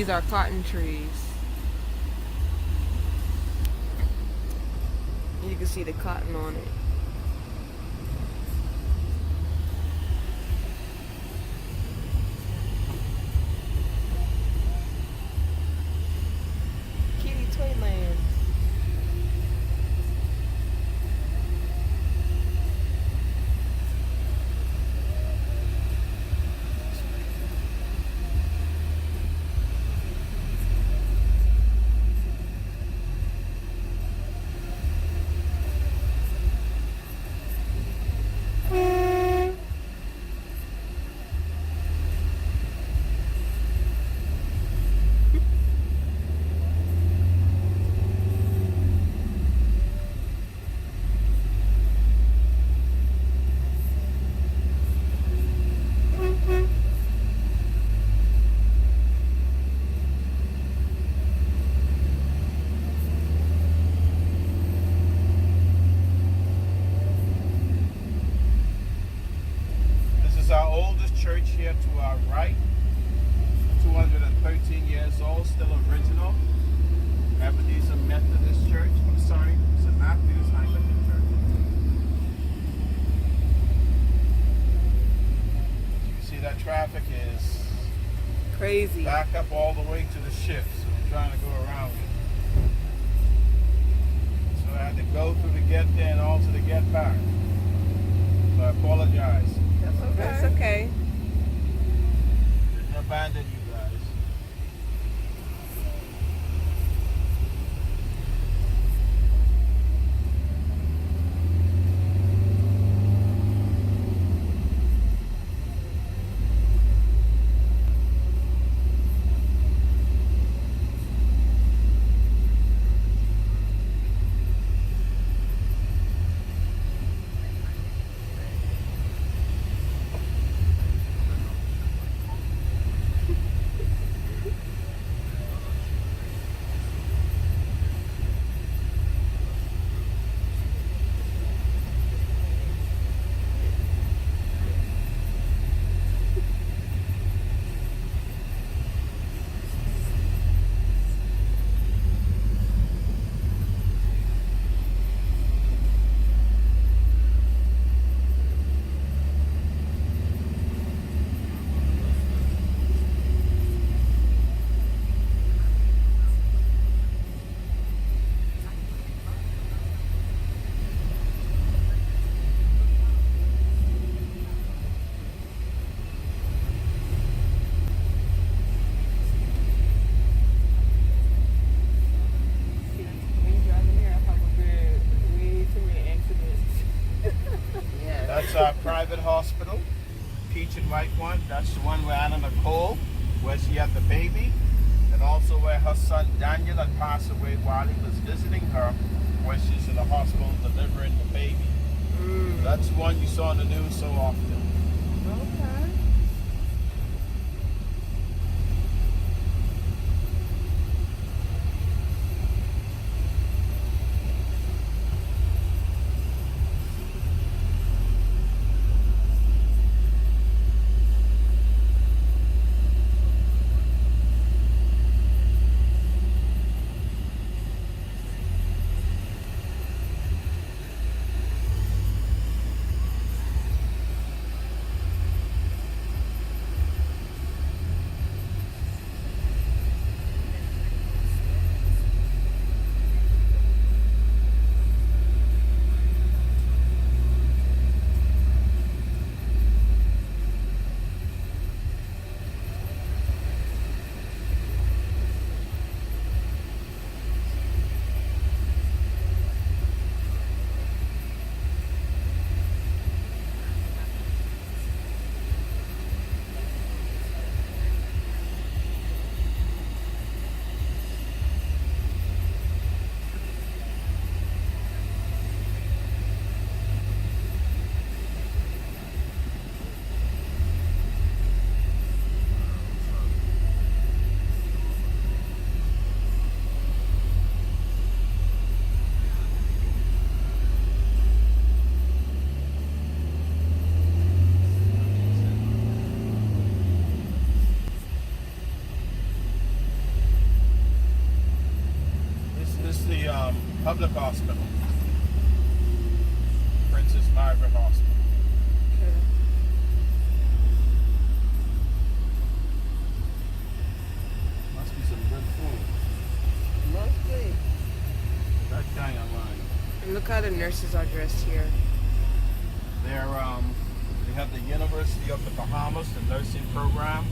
these are cotton trees. You can see the cotton on it. Kitty Toyland. Our oldest church here to our right, 213 years old, still original. Ebenezer Methodist Church, I'm sorry, St. Matthew's Anglican Church. You can see that traffic is Crazy. back up all the way to the shift, so we're trying to go around it. So I had to go through to get there and also to get back. So I apologize. That's okay. Didn't abandon you guys. That's our private hospital, Peach and White one. That's the one where Anna Nicole, where she had the baby, and also where her son Daniel had passed away while he was visiting her, where she's in the hospital delivering the baby. That's one you saw in the news so often. Okay. private hospital. Okay. Must be some good food. Mostly. That kind of line. And look how the nurses are dressed here. They have the University of the Bahamas, the nursing program,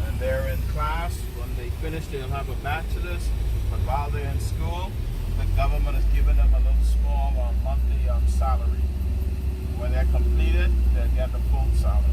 and they're in class. When they finish, they'll have a bachelor's. But while they're in school, the government is giving them a little small monthly salary. When they're completed, they'll get the full salary.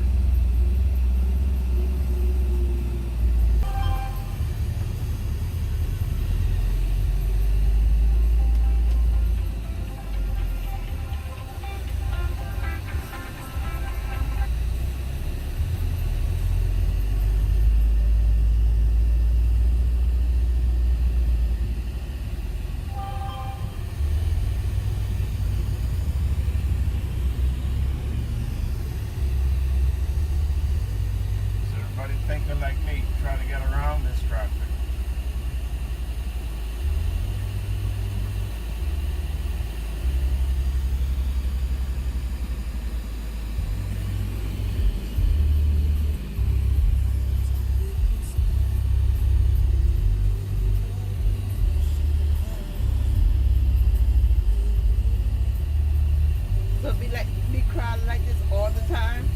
Is everybody thinking like me, trying to get around this traffic? So be crowded like this all the time?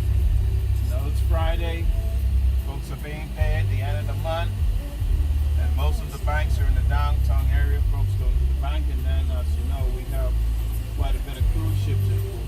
No, it's Friday. Folks are being paid at the end of the month. And most of the banks are in the downtown area. Folks go to the bank, and then, as you know, we have quite a bit of cruise ships in port.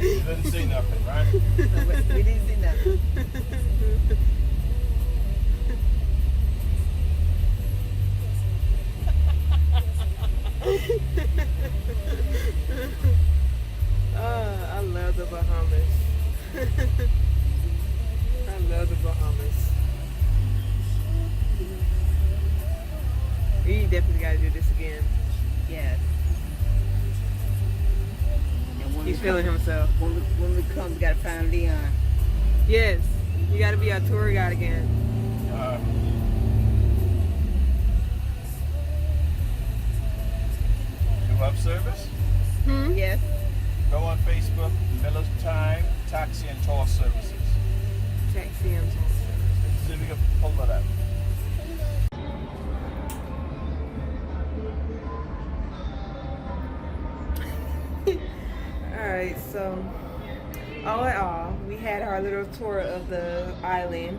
You didn't see nothing, right? We didn't see nothing. I love the Bahamas. I love the Bahamas. We definitely gotta do this again. Yes. And when He's we feeling come- himself. When we come, we gotta find Leon. Yes, you gotta be our tour guide again. You have service? Yes. Go on Facebook, Miller's Time, Taxi and Tour Services. Taxi and tour. See if we can pull that up. Alright, so all in all, we had our little tour of the island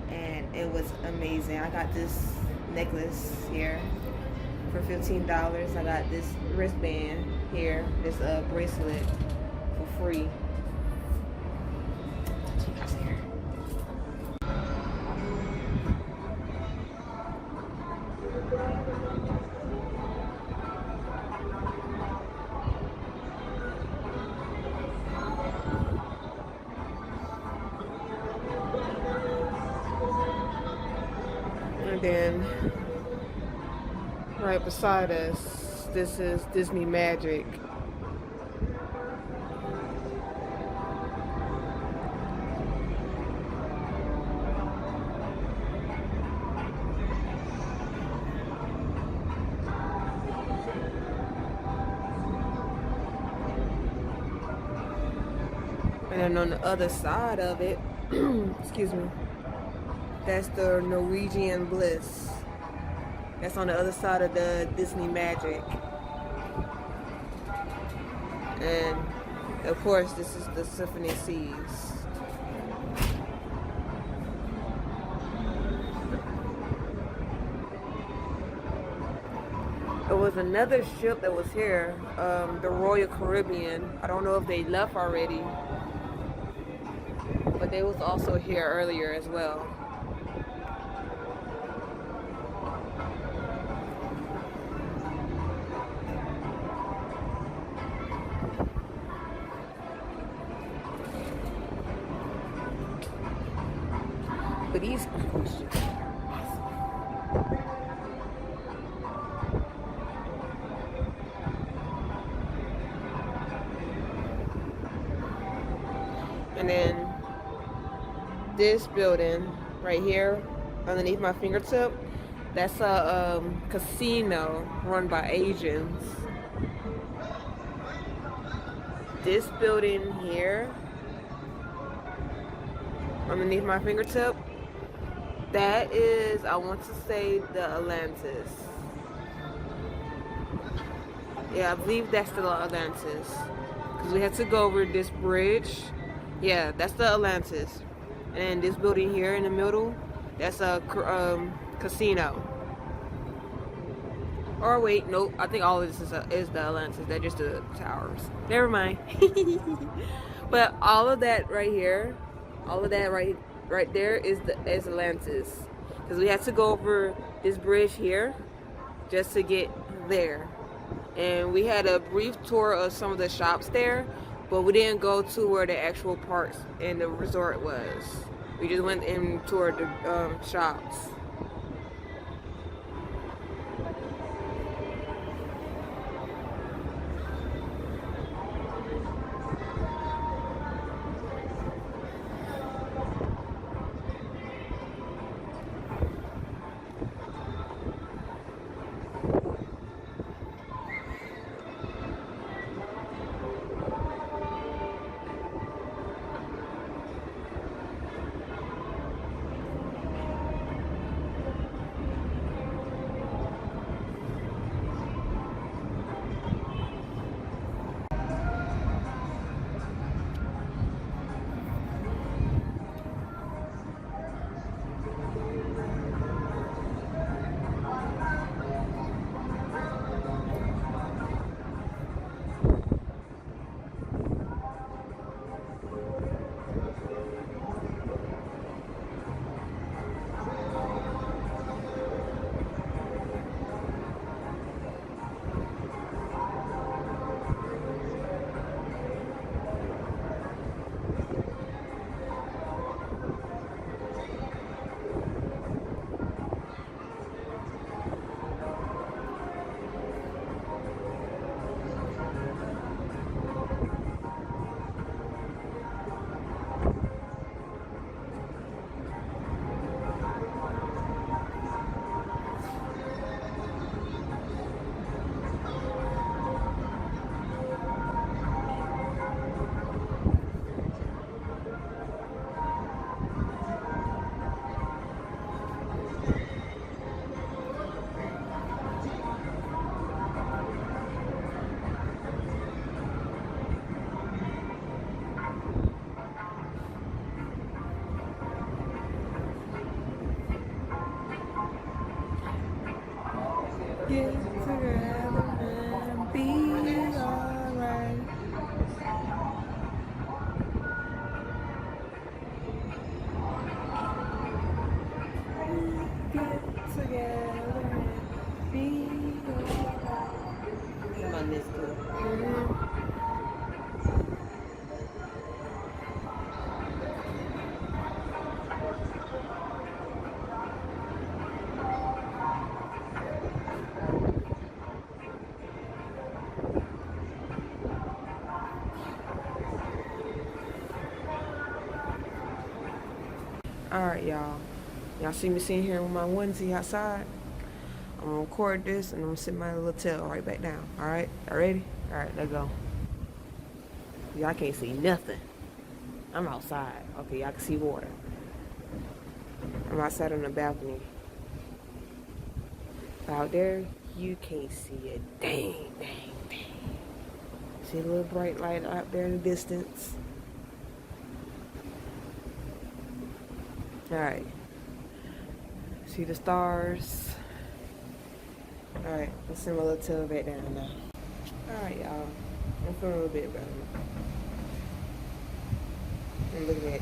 and it was amazing. I got this necklace here for $15. I got this wristband here, this bracelet for free. And then right beside us, this is Disney Magic. And then on the other side of it, excuse me, that's the Norwegian Bliss. That's on the other side of the Disney Magic. And Of course, this is the Symphony Seas. There was another ship that was here, the Royal Caribbean. I don't know if they left already, but they was also here earlier as well. But these and then this building right here underneath my fingertip, that's a casino run by Asians. This building here underneath my fingertip, that is, I want to say, the Atlantis. Yeah, I believe that's the Atlantis. Because we had to go over this bridge. Yeah, that's the Atlantis. And this building here in the middle, that's a casino. Or wait, nope. I think all of this is the Atlantis. They're just the towers. Never mind. But all of that right here, all of that right there is Atlantis. Because we had to go over this bridge here just to get there. And we had a brief tour of some of the shops there, but we didn't go to where the actual parks and the resort was. We just went and toured the shops. Get together and be alright. Get together and be alright. Come on, this too. Alright, y'all. Y'all see me sitting here with my onesie outside? I'm gonna record this and I'm gonna sit my little tail right back down. Alright? Y'all ready? Alright, let's go. Y'all can't see nothing. I'm outside. Okay, y'all can see water. I'm outside on the balcony. Out there, you can't see a dang. See a little bright light out there in the distance. Alright. See the stars. Alright, let's send my little tail back down now. Alright, y'all. I'm feeling a little bit better. I'm looking at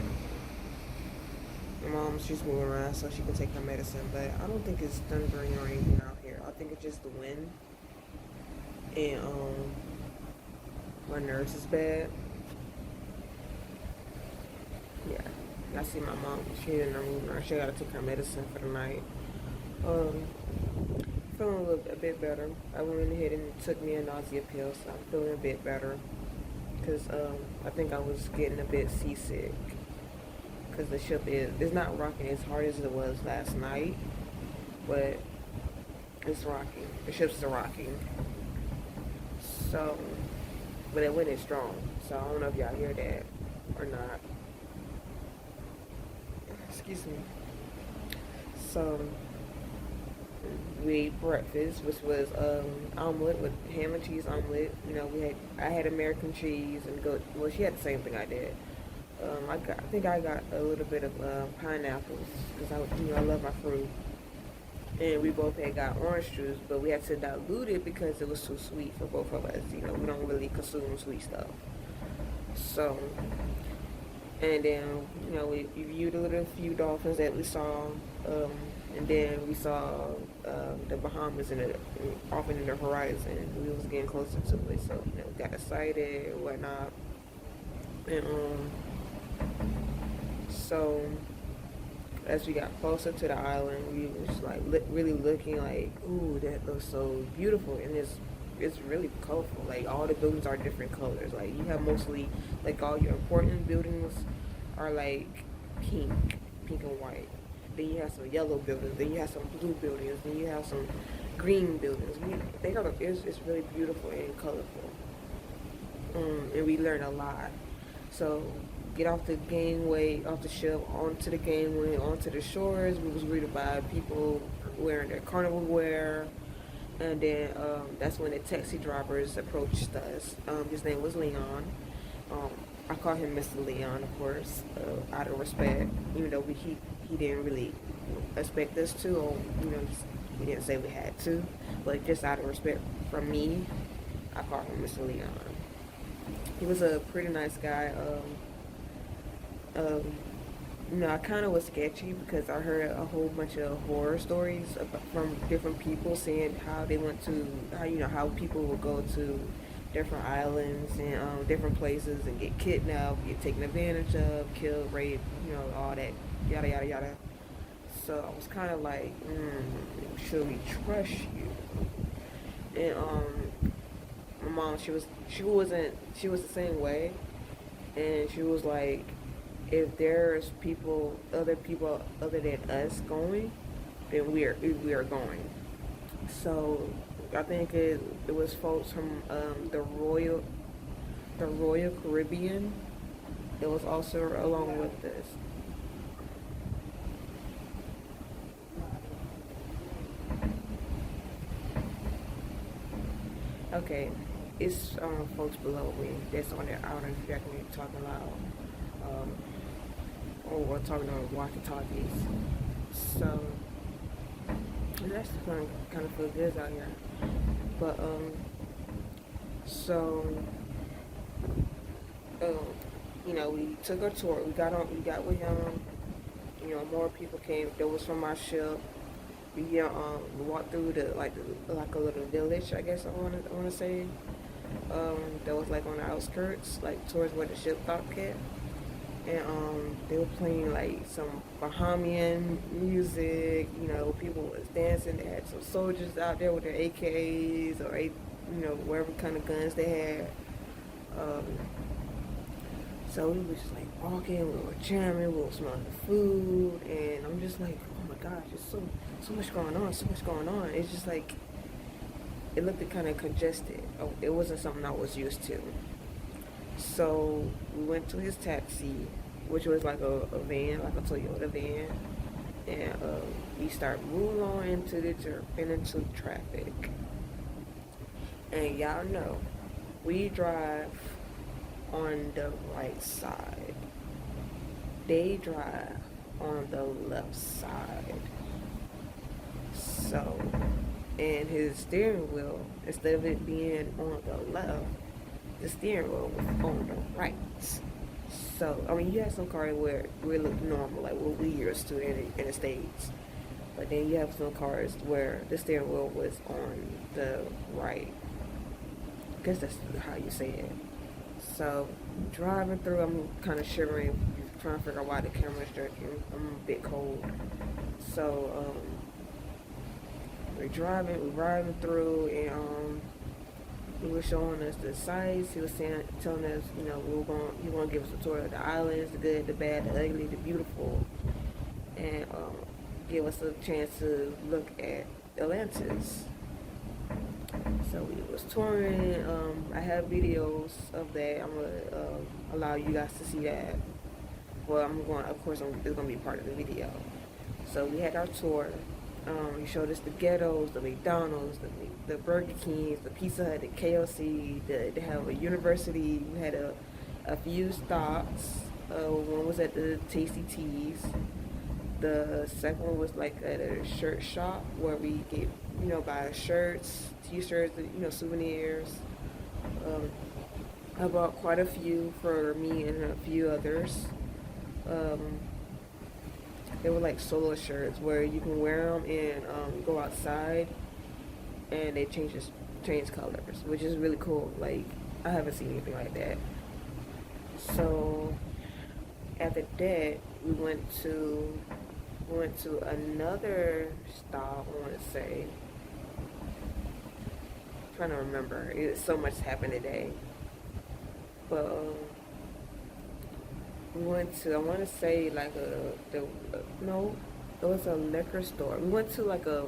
my mom. She's moving around so she can take her medicine, but I don't think it's thundering or anything out here. I think it's just the wind. And my nerves is bad. Yeah, I see my mom. She in her moving around. She gotta take her medicine for the night. Feeling a bit better. I went ahead and took me a nausea pill, so I'm feeling a bit better. Cause I think I was getting a bit seasick. Cause the ship it's not rocking as hard as it was last night, but it's rocking. The ship's rocking. So, but it went in strong. So I don't know if y'all hear that or not. Excuse me. So we ate breakfast, which was omelet with ham and cheese omelet. You know, I had American cheese and goat. Well, she had the same thing I did. I think I got a little bit of pineapples because I love my fruit. And we both had got orange juice, but we had to dilute it because it was too sweet for both of us. You know, we don't really consume sweet stuff. So, and then, you know, we viewed a few dolphins that we saw, and then we saw the Bahamas off in the horizon. We was getting closer to it, so, you know, we got excited and whatnot. And, so as we got closer to the island, we was like really looking like, ooh, that looks so beautiful, and it's really colorful. Like all the buildings are different colors. Like you have mostly like all your important buildings are like pink and white. Then you have some yellow buildings. Then you have some blue buildings. Then you have some green buildings. It's really beautiful and colorful. And we learned a lot. So get off the ship, onto the gangway, onto the shores. We was greeted by people wearing their carnival wear. And then that's when the taxi drivers approached us. His name was Leon. I call him Mr. Leon, of course, out of respect, even though he didn't really expect us to, or, you know, he didn't say we had to, but just out of respect from me, I call him Mr. Leon. He was a pretty nice guy. You know, I kind of was sketchy because I heard a whole bunch of horror stories from different people saying how they went to, how people would go to different islands and different places and get kidnapped, get taken advantage of, killed, raped, you know, all that, yada, yada, yada. So I was kind of like, should we trust you? And my mom, she was the same way, and she was like, if there's other people other than us going, then we are going. So I think it was folks from the Royal Caribbean that was also along with us. Okay, it's folks below me that's on their outer deck when you're talking loud. Or we're talking on walkie-talkies. So that's kind of feel good out here. But you know, we took a tour. We got with him. You know, more people came. That was from our ship. We walked through like a little village, I guess I wanna say. That was like on the outskirts, like towards where the ship dock at. And they were playing like some Bahamian music. You know, people was dancing. They had some soldiers out there with their AKs or whatever kind of guns they had. So we was just like walking, we were jamming, we were smelling the food, and I'm just like, oh my gosh, there's so much going on. It's just like, it looked kind of congested. It wasn't something I was used to. So we went to his taxi, which was like a van, like a Toyota van, and we started moving on into traffic. And y'all know, We drive on the right side. They drive on the left side. So, and his steering wheel, instead of it being on the left, the steering wheel was on the right. So, I mean, you have some cars where we look normal, like what we used to in the States. But then you have some cars where the steering wheel was on the right. I guess that's how you say it. So, driving through, I'm kind of shivering, trying to figure out why the camera's jerking. I'm a bit cold. So, we're riding through, and he was showing us the sights. He was telling us, you know, he was gonna give us a tour of the islands, the good, the bad, the ugly, the beautiful, and give us a chance to look at Atlantis. So we was touring. I have videos of that. I'm gonna allow you guys to see that. Well, of course, it's gonna be part of the video. So we had our tour. He showed us the ghettos, the McDonald's, the Burger Kings, the Pizza Hut, the KFC. They have a university. We had a few stops. One was at the Tasty Teas. The second one was like at a shirt shop where we get, you know, buy shirts, t-shirts, you know, souvenirs. I bought quite a few for me and a few others. They were like solo shirts where you can wear them and go outside, and they change colors, which is really cool. Like, I haven't seen anything like that. So after that, we went to another stop. I want to say, I'm trying to remember. So much happened today, but. We went to, I want to say like no, it was a liquor store. We went to like the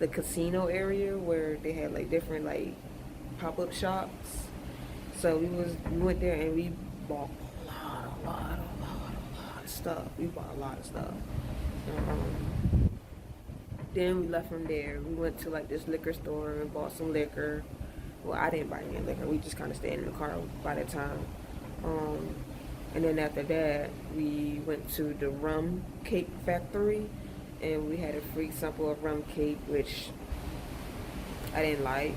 casino area where they had like different like pop-up shops. So we went there and we bought a lot of stuff. We bought a lot of stuff. Then we left from there. We went to like this liquor store and bought some liquor. Well, I didn't buy any liquor. We just kind of stayed in the car by that time. And then after that, we went to the rum cake factory, and we had a free sample of rum cake, which I didn't like.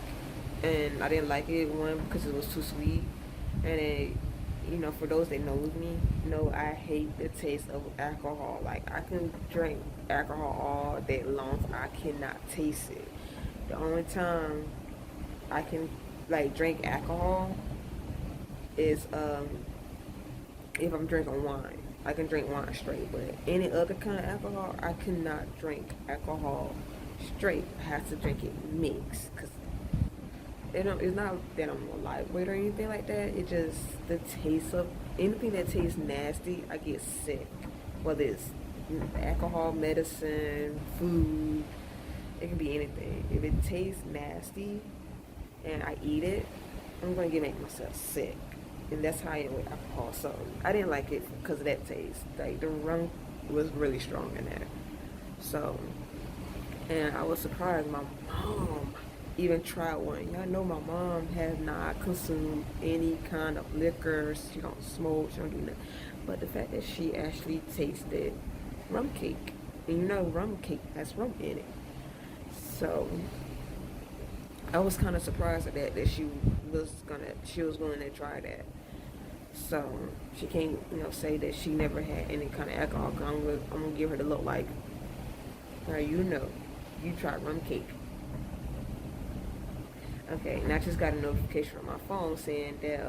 And I didn't like it, one, because it was too sweet. And then, you know, for those that knows me, know I hate the taste of alcohol. Like, I can drink alcohol all day long. I cannot taste it. The only time I can, like, drink alcohol is if I'm drinking wine. I can drink wine straight, but any other kind of alcohol, I cannot drink alcohol straight. I have to drink it mixed, because it's not that I'm a lightweight or anything like that. It just, the taste of anything that tastes nasty, I get sick. Whether it's alcohol, medicine, food, it can be anything. If it tastes nasty and I eat it, I'm going to make myself sick. And that's how I am with alcohol. So I didn't like it because of that taste. Like, the rum was really strong in there. So, and I was surprised my mom even tried one. Y'all know my mom has not consumed any kind of liquor. She don't smoke, she don't do nothing. But the fact that she actually tasted rum cake, and you know rum cake has rum in it. So I was kind of surprised at that she was going to try that. So she can't, you know, say that she never had any kind of alcohol. Cause I'm gonna give her the look like, now you know, you tried rum cake. Okay, and I just got a notification on my phone saying that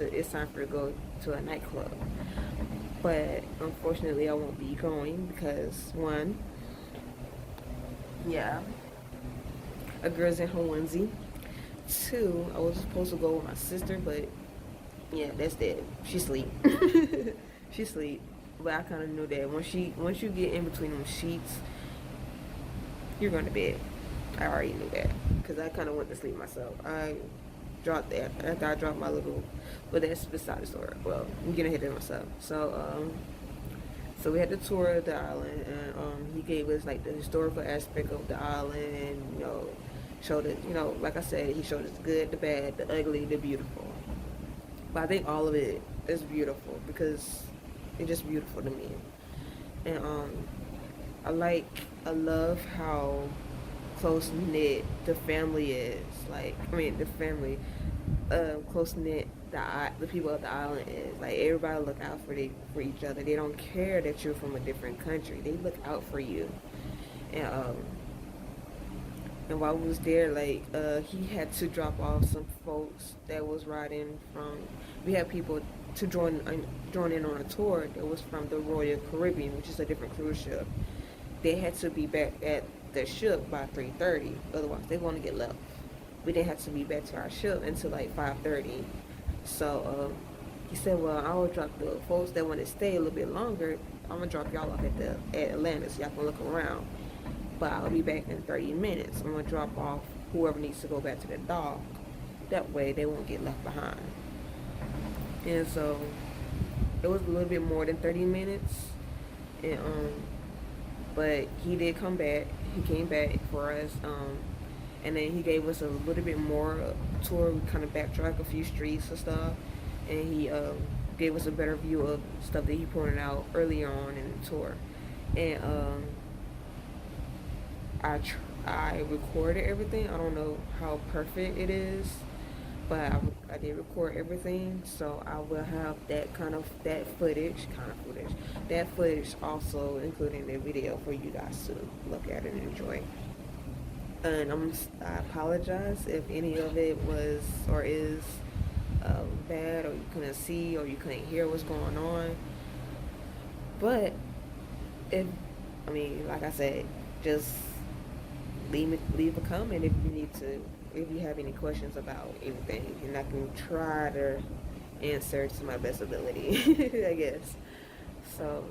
it's time for her to go to a nightclub. But unfortunately, I won't be going because, one, yeah, a girl's in her onesie. Two, I was supposed to go with my sister, but yeah, that's dead. She sleep. She sleep. But I kind of knew that once you get in between them sheets, you're going to bed. I already knew that because I kind of went to sleep myself. I dropped that after I dropped my little, but that's beside the story. Well, I'm getting ahead of myself. So So we had the tour of the island, and he gave us like the historical aspect of the island, and showed us, like I said, he showed us the good, the bad, the ugly, the beautiful. But I think all of it is beautiful because it's just beautiful to me. And I love how close knit the family is. Like, I mean, the family, close knit the people of the island is. Like, everybody look out for each other. They don't care that you're from a different country. They look out for you. And while we was there, like, he had to drop off some folks that was riding from. We had people to join in on a tour that was from the Royal Caribbean, which is a different cruise ship. They had to be back at the ship by 3:30, otherwise they want to get left. We didn't have to be back to our ship until like 5:30. So he said, "Well, I will drop the folks that want to stay a little bit longer. I'm gonna drop y'all off at Atlanta so y'all can look around. But I'll be back in 30 minutes. I'm gonna drop off whoever needs to go back to the dock. That way they won't get left behind." And so it was a little bit more than 30 minutes, and but he did come back. He came back for us, and then he gave us a little bit more tour. We kind of backtracked a few streets and stuff, and he gave us a better view of stuff that he pointed out earlier on in the tour. And I recorded everything. I don't know how perfect it is, but I did record everything, so I will have that footage also including the video for you guys to look at and enjoy. And I apologize if any of it was or is bad, or you couldn't see or you couldn't hear what's going on. But like I said, just leave a comment if you have any questions about anything, and I can try to answer to my best ability, I guess. So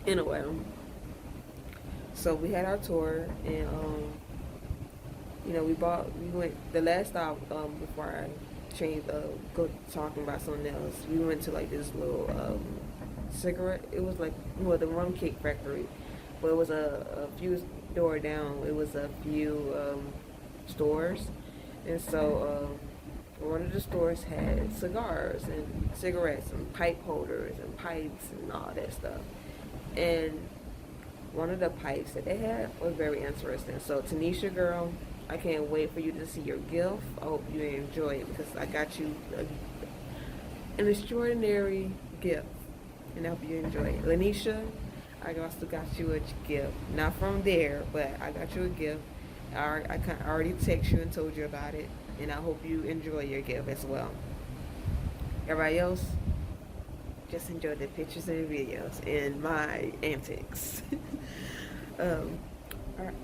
anyway, so we had our tour, and we went the last stop before I changed go talking about something else. We went to like this little cigarette. It was like the rum cake factory, but it was a few door down. It was a few stores, and so one of the stores had cigars and cigarettes and pipe holders and pipes and all that stuff. And one of the pipes that they had was very interesting. So Tanisha, girl, I can't wait for you to see your gift. I hope you enjoy it, because I got you an extraordinary gift, and I hope you enjoy it. Lanisha, I also got you a gift. Not from there, but I got you a gift. I already texted you and told you about it, and I hope you enjoy your gift as well. Everybody else, just enjoy the pictures and videos and my antics. All right.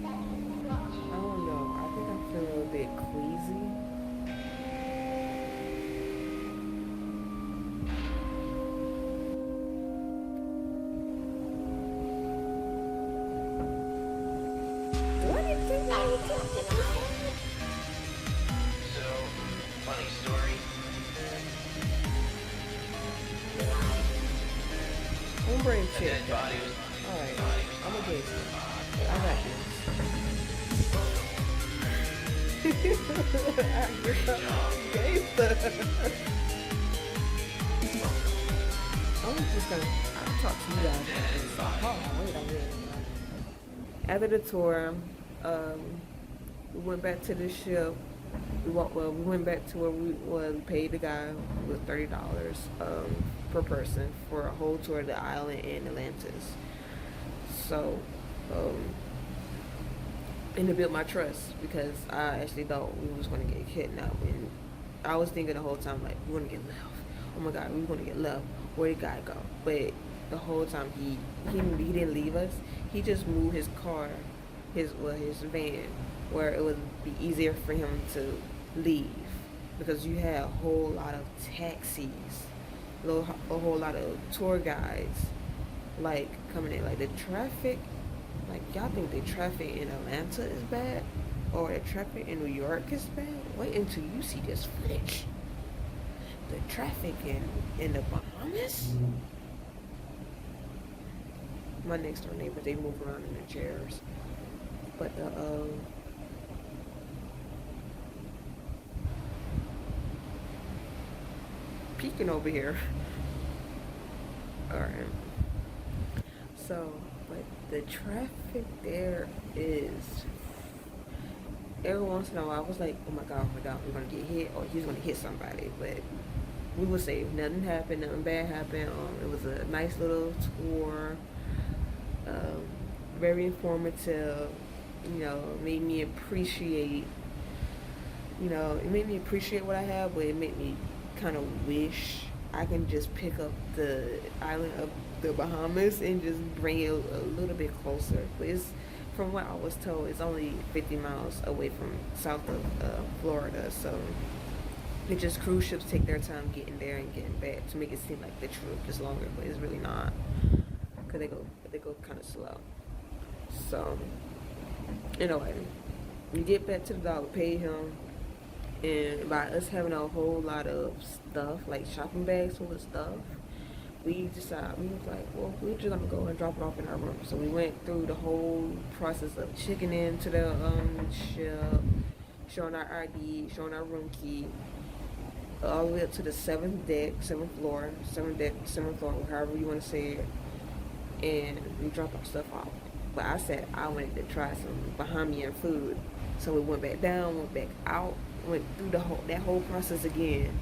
I don't know. I think I feel a little bit queasy. Funny story. I'm gonna bring The chick. dead body was Alright, I'm gonna get you. I got this. Gangster. I'm just gonna talk to you guys. After the tour, we went back to the ship. We went back to where we paid the guy with $30 per person for a whole tour of the island and Atlantis. So, and it built my trust, because I actually thought we was going to get kidnapped, and I was thinking the whole time, like, we're going to get left. Oh my God, we're going to get left. Where'd the guy go? But the whole time he didn't leave us. He just moved his car, his van, where it would be easier for him to leave, because you had a whole lot of taxis, a whole lot of tour guides, like, coming in. Like, the traffic, like, y'all think the traffic in Atlanta is bad? Oh, the traffic in New York is bad. Wait until you see this footage. The traffic in the Bahamas. My next door neighbors, they move around in their chairs. But the peeking over here. Alright. So, but the traffic there is, every once in a while I was like, oh my god, we're gonna get hit or he's gonna hit somebody, but we were safe. Nothing happened, nothing bad happened. It was a nice little tour. Very informative, made me appreciate, it made me appreciate what I have, but it made me kind of wish I can just pick up the island of the Bahamas and just bring it a little bit closer. But it's, from what I was told, it's only 50 miles away from south of Florida, so it just cruise ships take their time getting there and getting back to make it seem like the trip is longer, but it's really not, because they go kind of slow. So anyway, we get back to the dollar, pay him, and by us having a whole lot of stuff, like shopping bags full of stuff, we decided, we was like, well, we're just gonna go and drop it off in our room. So we went through the whole process of checking into the ship, showing our ID, showing our room key, all the way up to the seventh floor, however you want to say it, and we dropped our stuff off. But I said I wanted to try some Bahamian food, so we went back down, went back out, went through that whole process again,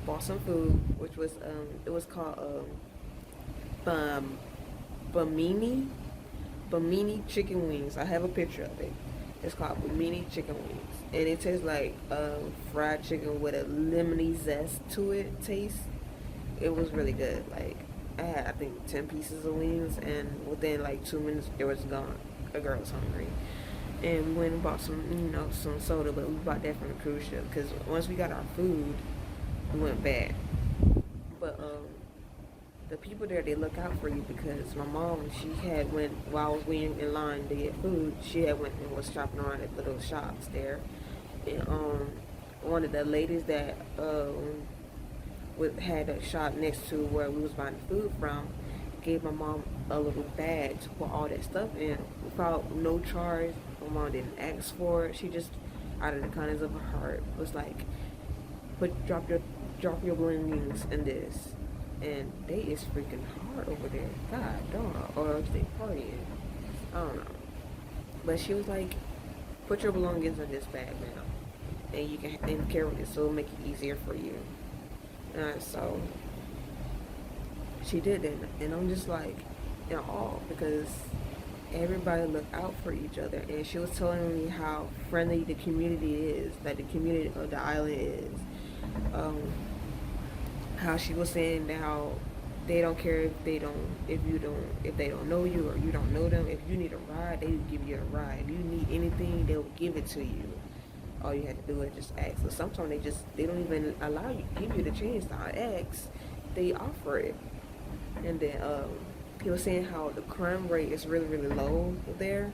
bought some food, which was it was called Bamini chicken wings. I have a picture of it. It's called Bamini chicken wings, and it tastes like fried chicken with a lemony zest to it. Taste. It was really good. Like, I had, I think, 10 pieces of wings, and within like 2 minutes it was gone. A girl was hungry, and went and bought some, some soda. But we bought that from the cruise ship, because once we got our food, we went back. But the people there, they look out for you, because my mom, she had went, while I was waiting in line to get food, she had went and was shopping around at the little shops there, and one of the ladies that had a shop next to where we was buying the food from, gave my mom a little bag to put all that stuff in without no charge. My mom didn't ask for it. She just, out of the kindness of her heart, was like, drop your belongings in this. And they is freaking hard over there. God dog. Or else they partying. I don't know. But she was like, put your belongings in this bag now, and you can carry it, so it'll make it easier for you. So she did that, and I'm just like in awe, because everybody look out for each other. And she was telling me how friendly the community is, that the community of the island is. How she was saying that how they don't care if they don't know you or you don't know them. If you need a ride, they will give you a ride. If you need anything, they will give it to you. All you have to do is just ask. So sometimes they don't even allow you, give you the chance to ask. They offer it. And then he was saying how the crime rate is really, really low there.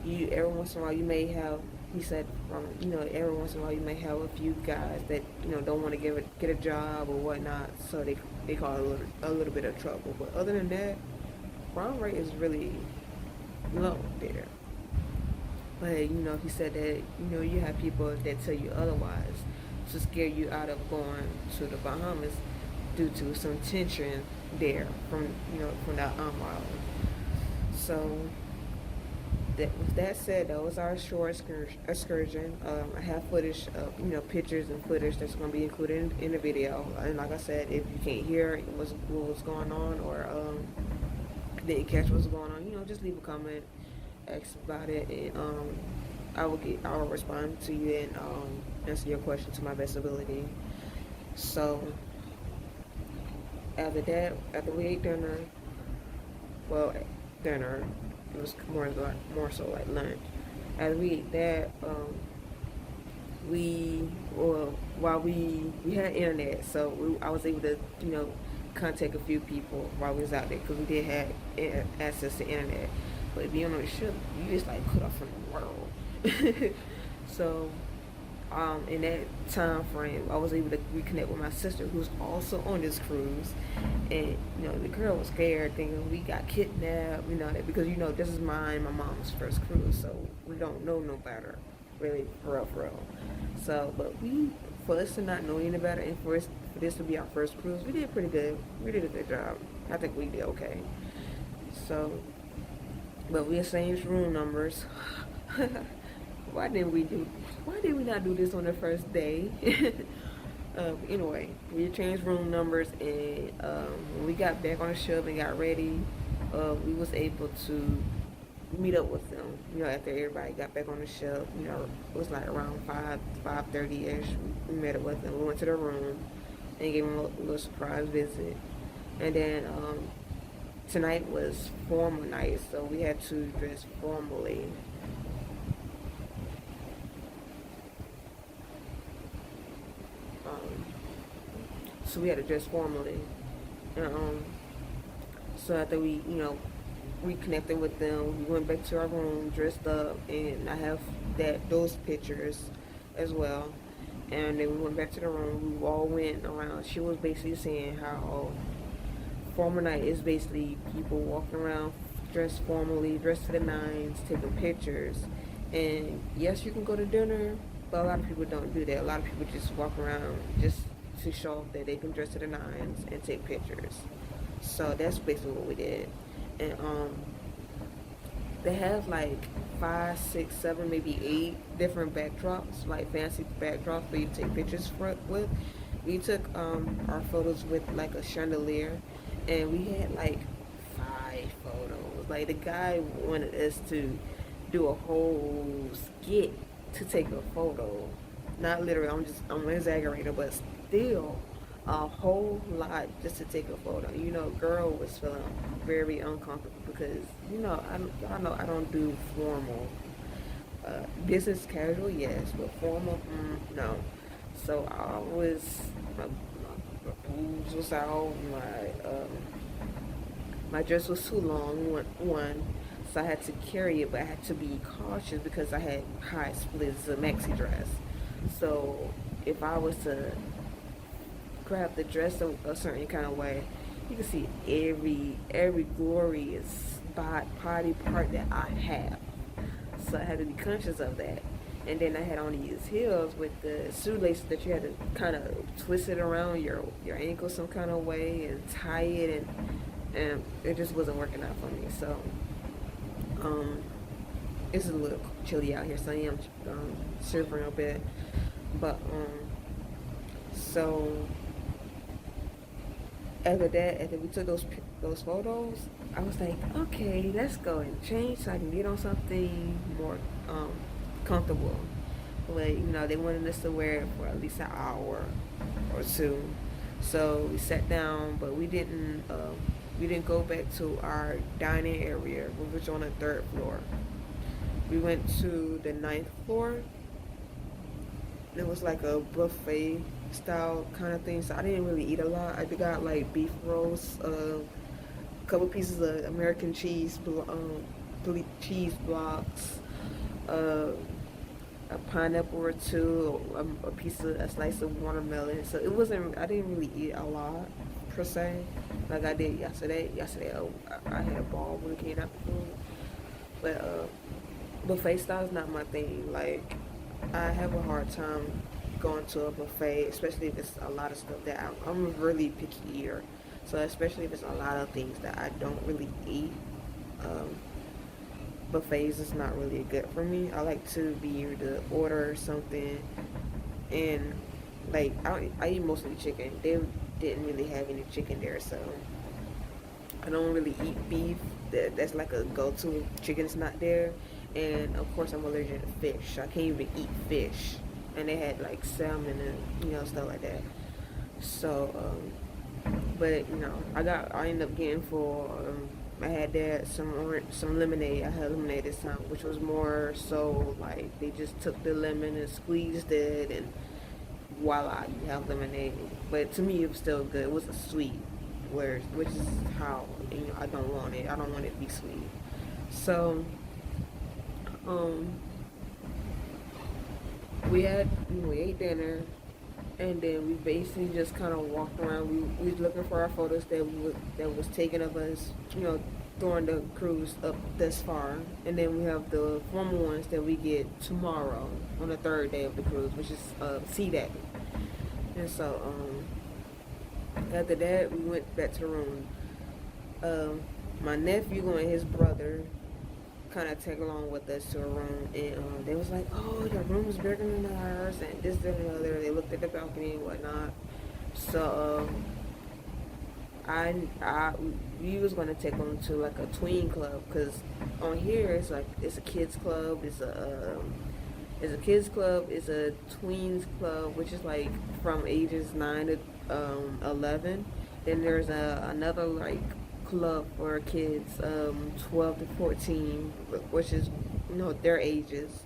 Every once in a while you may have, he said, every once in a while you may have a few guys that don't want to get a job or whatnot, so they cause a little bit of trouble. But other than that, crime rate is really low there. But he said that you have people that tell you otherwise to scare you out of going to the Bahamas due to some tension there from that island. So with that said, that was our short excursion. I have footage of pictures and footage that's going to be included in the video. And like I said, if you can't hear what was going on, or didn't catch what's going on, just leave a comment, ask about it, and I will respond to you and answer your question to my best ability. So after we ate dinner, it was more so like lunch. After we ate that, while we had internet, so I was able to contact a few people while we was out there, because we did have access to internet. But being on the ship, you just like cut off from the world. So in that time frame, I was able to reconnect with my sister, who's also on this cruise. And the girl was scared, thinking we got kidnapped. That because this is my mom's first cruise, so we don't know no better, really, for real. So, but for us to not know any better, and for this to be our first cruise, we did pretty good. We did a good job. I think we did okay. So, but we exchanged room numbers. Why did we not do this on the first day? Anyway, we changed room numbers, and when we got back on the ship and got ready, we was able to meet up with them. After everybody got back on the ship, it was like around 5:30ish. We met up with them. We went to their room and gave them a little surprise visit. And then tonight was formal night, so we had to dress formally. So we had to dress formally. And, so after we, reconnected with them, we went back to our room, dressed up, and I have those pictures as well. And then we went back to the room. We all went around. She was basically saying how formal night is basically people walking around dressed formally, dressed to the nines, taking pictures. And yes, you can go to dinner, but a lot of people don't do that. A lot of people just walk around just to show off that they can dress to the nines and take pictures. So that's basically what we did. And they have like 5, 6, 7, maybe 8 different backdrops, like fancy backdrops for you to take pictures with. We took our photos with like a chandelier, and we had like 5 photos. Like the guy wanted us to do a whole skit to take a photo. Not literally, I'm exaggerating, but still a whole lot just to take a photo. Girl was feeling very uncomfortable because I know I don't do formal. Business casual, yes, but formal, no. So I was, my boobs was out, my dress was too long, one, so I had to carry it, but I had to be cautious because I had high splits, a maxi dress. So if I was to grab the dress a certain kind of way, you can see every glorious body part that I have. So I had to be conscious of that. And then I had on these heels with the shoelaces that you had to kind of twist it around your ankle some kind of way and tie it, and it just wasn't working out for me. So it's a little chilly out here, so I am shivering a bit. But so after we took those photos, I was like, okay, let's go and change so I can get on something more comfortable. But they wanted us to wear it for at least an hour or two. So we sat down, but we didn't go back to our dining area, which was on the 3rd floor. We went to the 9th floor. It was like a buffet style kind of thing, so I didn't really eat a lot. I got like beef roast, a couple pieces of American cheese, cheese blocks, a pineapple or two, a slice of watermelon. So it wasn't. I didn't really eat a lot per se, like I did yesterday. I had a ball when it came out the food, but buffet style is not my thing. Like I have a hard time going to a buffet, especially if it's a lot of stuff that I'm a really picky eater. So especially if it's a lot of things that I don't really eat, buffets is not really good for me. I like to be able to order something, and like I eat mostly chicken. They didn't really have any chicken there, so I don't really eat beef. That's like a go-to. Chicken's not there, and of course I'm allergic to fish. I can't even eat fish, and they had like salmon and stuff like that. So but I ended up getting I had that some lemonade. I had lemonade this time, which was more so like they just took the lemon and squeezed it, and voila, you have lemonade. But to me, it was still good. It wasn't sweet, which is how I don't want it. I don't want it to be sweet. So, um, we ate dinner, and then we basically just kind of walked around. We was looking for our photos that was taken of us, during the cruise up this far, and then we have the formal ones that we get tomorrow on the third day of the cruise, which is Sea Day. And so after that, we went back to the room. My nephew and his brother kind of tag along with us to a room, and they was like, "Oh, your room is bigger than ours," and this, that, and the other. They looked at the balcony and whatnot. So we was gonna take them to like a tween club, because on here it's a kids club, it's a kids club, it's a tweens club, which is like from ages 9 to 11. Then there's another like club for kids 12 to 14, which is their ages,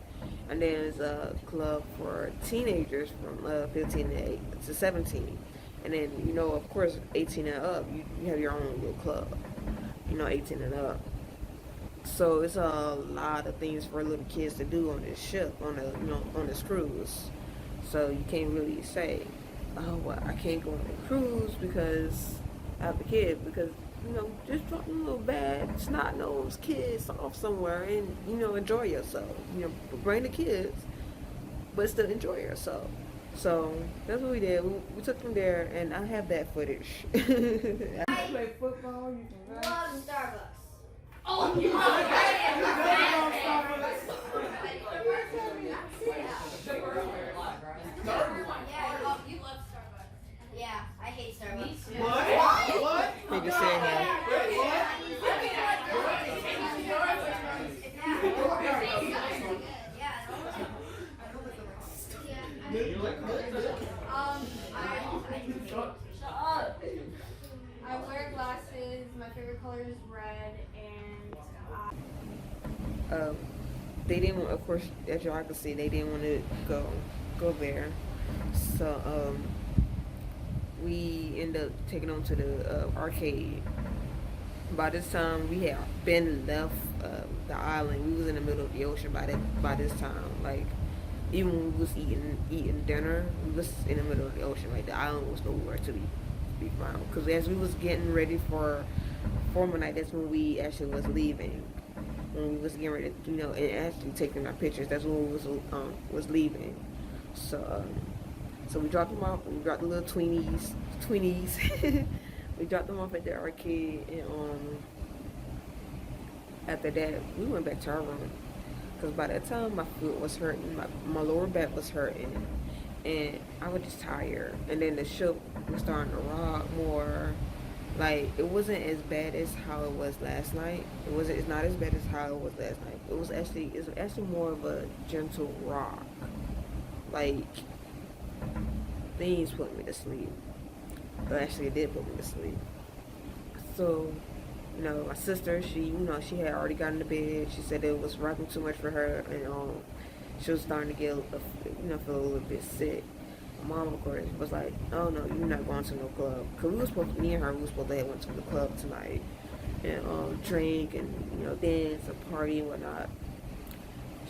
and then there's a club for teenagers from 15 to 17, and then of course 18 and up you have your own little club, 18 and up. So it's a lot of things for little kids to do on this ship, on this cruise. So you can't really say, oh well, I can't go on the cruise because I have a kid, because just drop a little bad snot nose kids off somewhere and enjoy yourself. Bring the kids, but still enjoy yourself. So that's what we did. We took them there, and I have that footage. I play football. You can run. Love Starbucks. Oh, you love Yeah, you love Starbucks. Yeah, I hate Starbucks. What? They just saying that. I wear glasses. My favorite color is red, and They didn't want, of course, as y'all can see, they didn't want to go there. So we ended up taking them to the arcade. By this time, we had been left the island. We was in the middle of the ocean by this time. Like, even when we was eating dinner, we was in the middle of the ocean. Like, the island was nowhere to be found. Because as we was getting ready for formal night, that's when we actually was leaving. When we was getting ready, and actually taking our pictures, that's when we was leaving. So we dropped them off. We dropped the little tweenies. We dropped them off at the arcade, and after that, we went back to our room. Because by that time, my foot was hurting, my lower back was hurting, and I was just tired. And then the ship was starting to rock more. Like, it wasn't as bad as how it was last night. It's not as bad as how it was last night. It's actually more of a gentle rock. Like, things put me to sleep. But actually, it did put me to sleep. So, my sister, she had already gotten to bed. She said it was rocking too much for her, and she was starting to get, feel a little bit sick. My mom, of course, was like, "Oh no, you're not going to no club." Cause me and her, we were supposed to have went to the club tonight, and drink and dance and party and whatnot.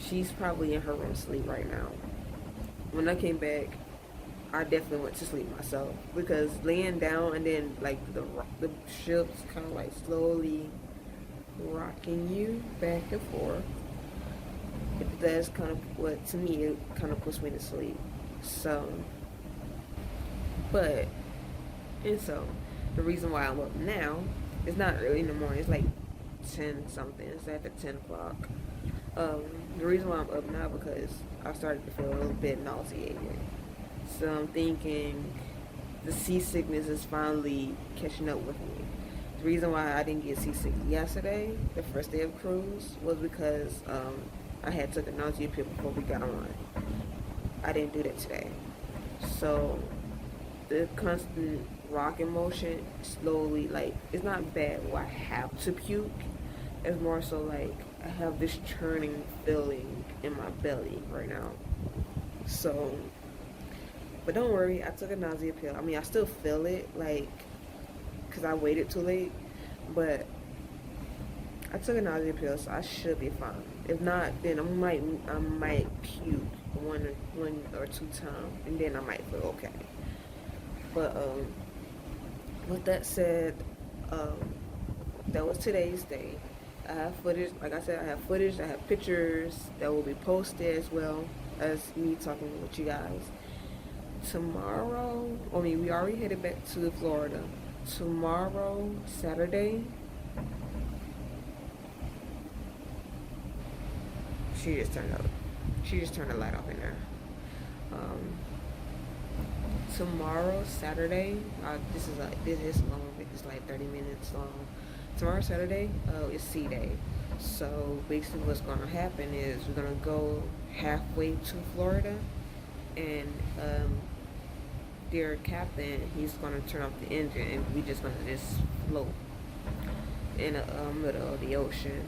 She's probably in her room asleep right now. When I came back, I definitely went to sleep myself, because laying down and then like the ship's kind of like slowly rocking you back and forth. That's kind of what, to me, it kind of puts me to sleep. So the reason why I'm up now, it's not early in the morning, it's like 10 something, it's after 10 o'clock. The reason why I'm up now, because I started to feel a little bit nauseated. So I'm thinking the seasickness is finally catching up with me. The reason why I didn't get seasick yesterday, the first day of cruise, was because I had took a nausea pill before we got on. I didn't do that today. So the constant rocking motion slowly, like, it's not bad where I have to puke. It's more so like I have this churning feeling in my belly right now. So, but don't worry, I took a nausea pill. I mean, I still feel it, like, because I waited too late, but I took a nausea pill, so I should be fine. If not, then I might puke one or two times, and then I might feel okay. But with that said, that was today's day. I have footage, like I said, I have footage, I have pictures that will be posted as well as me talking with you guys. Tomorrow, we already headed back to Florida. Tomorrow, Saturday, she just turned the light off in there. Tomorrow, Saturday, this is long, it's like 30 minutes long. Tomorrow, Saturday, is C Day. So basically what's gonna happen is we're gonna go halfway to Florida, and their captain, he's gonna turn off the engine, and we just gonna float in the middle of the ocean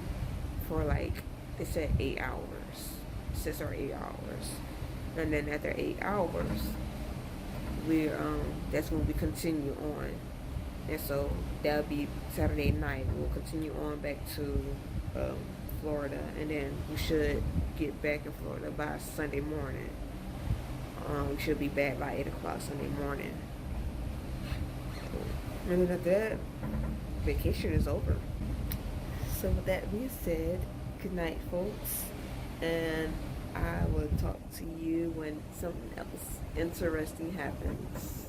for like, they said 8 hours, 6 or 8 hours. And then after 8 hours, that's when we continue on. And so that'll be Saturday night. We'll continue on back to Florida, and then we should get back in Florida by Sunday morning. We should be back by 8 o'clock Sunday morning. And then after that, vacation is over. So with that being said, good night, folks. And I will talk to you when something else interesting happens.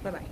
Bye-bye.